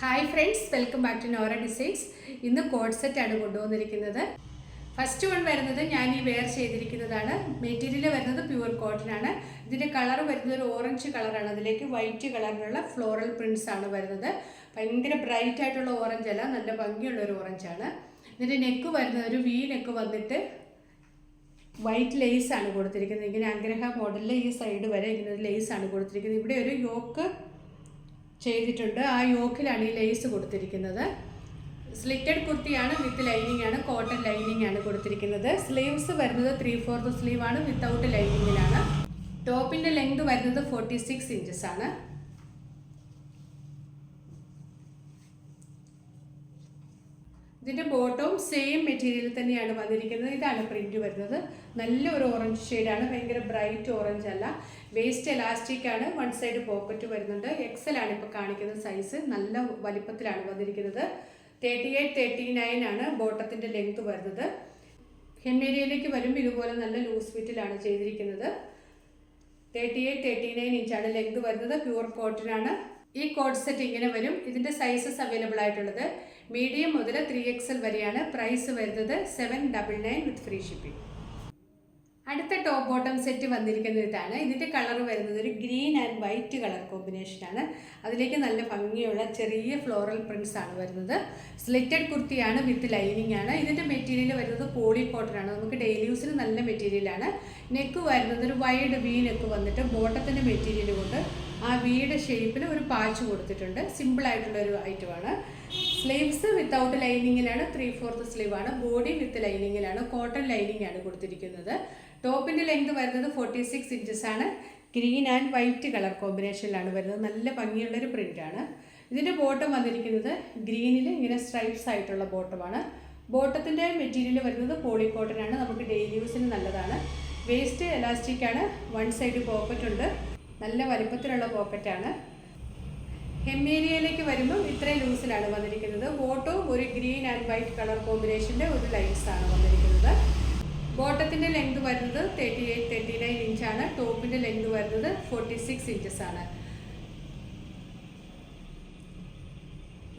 Hi friends, welcome back to Nora Designs. ഇന്ന് coord സെറ്റാണ് കൊണ്ടുവന്നിരിക്കുന്നത്. ഫസ്റ്റ് വൺ വരുന്നത് ഞാൻ ഈ വെയർ ചെയ്തിരിക്കുന്നതാണ്. മെറ്റീരിയൽ വരുന്നത് പ്യുവർ കോട്ടൺ ആണ്. ഇതിൻ്റെ കളർ വരുന്നത് ഒരു ഓറഞ്ച് കളറാണ്. അതിലേക്ക് വൈറ്റ് കളറിലുള്ള ഫ്ലോറൽ പ്രിൻറ്റ്സ് ആണ് വരുന്നത്. ഭയങ്കര ബ്രൈറ്റ് ആയിട്ടുള്ള ഓറഞ്ച് അല്ല, നല്ല ഭംഗിയുള്ള ഒരു ഓറഞ്ചാണ്. ഇതിൻ്റെ നെക്ക് വരുന്നത് ഒരു വി നെക്ക് വന്നിട്ട് വൈറ്റ് ലേസ് ആണ് കൊടുത്തിരിക്കുന്നത്. ഇങ്ങനെ ആഗ്രഹ മോഡലിൽ ഈ സൈഡ് വരെ ഇങ്ങനെ ലേസ് ആണ് കൊടുത്തിരിക്കുന്നത്. ഇവിടെ ഒരു യോക്ക് ചെയ്തിട്ടുണ്ട്. ആ യോക്കിലാണ് ഈ ലേസ് കൊടുത്തിരിക്കുന്നത്. സ്ലിറ്റഡ് കുർത്തിയാണ്, വിത്ത് ലൈനിങ് ആണ്, കോട്ടൺ ലൈനിങ് ആണ് കൊടുത്തിരിക്കുന്നത്. സ്ലീവ്സ് വരുന്നത് 3/4 സ്ലീവ് ആണ്, വിത്തൗട്ട് ലൈനിങ്ങിലാണ്. ടോപ്പിൻ്റെ ലെങ്ത് വരുന്നത് 46 ഇഞ്ചസ് ആണ്. ഇതിൻ്റെ ബോട്ടവും സെയിം മെറ്റീരിയൽ തന്നെയാണ് വന്നിരിക്കുന്നത്. ഇതാണ് പ്രിന്റ് വരുന്നത്. നല്ലൊരു ഓറഞ്ച് ഷെയ്ഡാണ്, ഭയങ്കര ബ്രൈറ്റ് ഓറഞ്ച് അല്ല. വേസ്റ്റ് എലാസ്റ്റിക് ആണ്, വൺ സൈഡ് പോക്കറ്റ് വരുന്നുണ്ട്. എക്സൽ ആണ് ഇപ്പോൾ കാണിക്കുന്നത് സൈസ്. നല്ല വലിപ്പത്തിലാണ് വന്നിരിക്കുന്നത്. 38-39 ആണ് ബോട്ടത്തിൻ്റെ ലെങ്ത് വരുന്നത്. ഹെമ്മേരിയയിലേക്ക് വരുമ്പോൾ ഇതുപോലെ നല്ല ലൂസ് ഫിറ്റിലാണ് ചെയ്തിരിക്കുന്നത്. 38-39 ഇഞ്ചാണ് ലെങ്ത് വരുന്നത്. പ്യുവർ കോട്ടൺ ആണ്. ഈ കോഡ് സെറ്റ് ഇങ്ങനെ വരും. ഇതിൻ്റെ സൈസസ് അവൈലബിൾ ആയിട്ടുള്ളത് മീഡിയം മുതൽ 3XL വരെയാണ്. പ്രൈസ് വരുന്നത് 799 വിത്ത് ഫ്രീ ഷിപ്പിംഗ്. അടുത്ത ടോപ്പ് ബോട്ടം സെറ്റ് വന്നിരിക്കുന്നത് ഇതാണ്. ഇതിൻ്റെ കളർ വരുന്നത് ഒരു ഗ്രീൻ ആൻഡ് വൈറ്റ് കളർ കോമ്പിനേഷനാണ്. അതിലേക്ക് നല്ല ഭംഗിയുള്ള ചെറിയ ഫ്ലോറൽ പ്രിൻറ്റ്സ് ആണ് വരുന്നത്. സ്ലിറ്റഡ് കുർത്തിയാണ്, വിത്ത് ലൈനിങ് ആണ്. ഇതിൻ്റെ മെറ്റീരിയൽ വരുന്നത് പോളി കോട്ടൺ ആണ്. നമുക്ക് ഡെയിലി യൂസിന് നല്ല മെറ്റീരിയലാണ്. നെക്ക് വരുന്നത് ഒരു വൈഡ് വി നെക്ക് വന്നിട്ട് ബോട്ടത്തിൻ്റെ മെറ്റീരിയൽ കൊണ്ട് ആ വീയുടെ ഷേപ്പിൽ ഒരു പാച്ച് കൊടുത്തിട്ടുണ്ട്. സിമ്പിളായിട്ടുള്ളൊരു ഐറ്റമാണ്. സ്ലീവ്സ് വിത്തൗട്ട് ലൈനിങ്ങിലാണ്, 3/4 സ്ലീവ് ആണ്. ബോഡി വിത്ത് ലൈനിങ്ങിലാണ്, കോട്ടൺ ലൈനിങ് ആണ് കൊടുത്തിരിക്കുന്നത്. ടോപ്പിൻ്റെ ലെങ്ത് വരുന്നത് 46 ഇഞ്ചസ് ആണ്. ഗ്രീൻ ആൻഡ് വൈറ്റ് കളർ കോമ്പിനേഷനിലാണ് വരുന്നത്. നല്ല ഭംഗിയുള്ളൊരു പ്രിൻ്റാണ്. ഇതിൻ്റെ ബോട്ടം വന്നിരിക്കുന്നത് ഗ്രീനിൽ ഇങ്ങനെ സ്ട്രൈപ്സ് ആയിട്ടുള്ള ബോട്ടമാണ്. ബോട്ടത്തിൻ്റെ മെറ്റീരിയൽ വരുന്നത് പോളി കോട്ടൺ ആണ്. നമുക്ക് ഡെയിലി യൂസിന് നല്ലതാണ്. വേസ്റ്റ് എലാസ്റ്റിക് ആണ്, വൺ സൈഡ് പോക്കറ്റ് ഉണ്ട്. നല്ല വലിപ്പത്തിലുള്ള പോക്കറ്റാണ്. ഹെമ്മേരിയയിലേക്ക് വരുമ്പോൾ ഇത്രയും ലൂസിലാണ് വന്നിരിക്കുന്നത്. ബോട്ടവും ഒരു ഗ്രീൻ ആൻഡ് വൈറ്റ് കളർ കോമ്പിനേഷൻ്റെ ഒരു ലൈൻസാണ് വന്നിരിക്കുന്നത്. ബോട്ടത്തിൻ്റെ ലെങ്ത് വരുന്നത് 38-39 ഇഞ്ചാണ്. ടോപ്പിൻ്റെ ലെങ്ത് വരുന്നത് 46 ഇഞ്ചസ് ആണ്.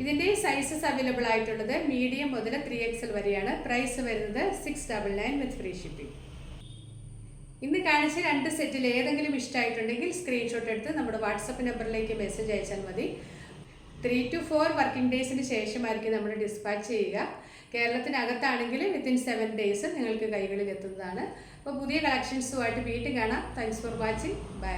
ഇതിൻ്റെ സൈസസ് അവൈലബിൾ ആയിട്ടുള്ളത് മീഡിയം മുതൽ 3XL വരെയാണ്. പ്രൈസ് വരുന്നത് 699 വിത്ത് ഫ്രീ ഷിപ്പിംഗ്. ഇന്ന് കാണിച്ച 2 സെറ്റിൽ ഏതെങ്കിലും ഇഷ്ടമായിട്ടുണ്ടെങ്കിൽ സ്ക്രീൻഷോട്ട് എടുത്ത് നമ്മുടെ വാട്സപ്പ് നമ്പറിലേക്ക് മെസ്സേജ് അയച്ചാൽ മതി. 3 to 4 വർക്കിംഗ് ഡേയ്സിന് ശേഷമായിരിക്കും നമ്മൾ ഡിസ്പാച്ച് ചെയ്യുക. കേരളത്തിനകത്താണെങ്കിൽ വിത്തിൻ 7 ഡേയ്സ് നിങ്ങൾക്ക് കൈകളിൽ എത്തുന്നതാണ്. അപ്പോൾ പുതിയ കളക്ഷൻസുമായിട്ട് വീണ്ടും കാണാം. Thanks for watching. ബൈ.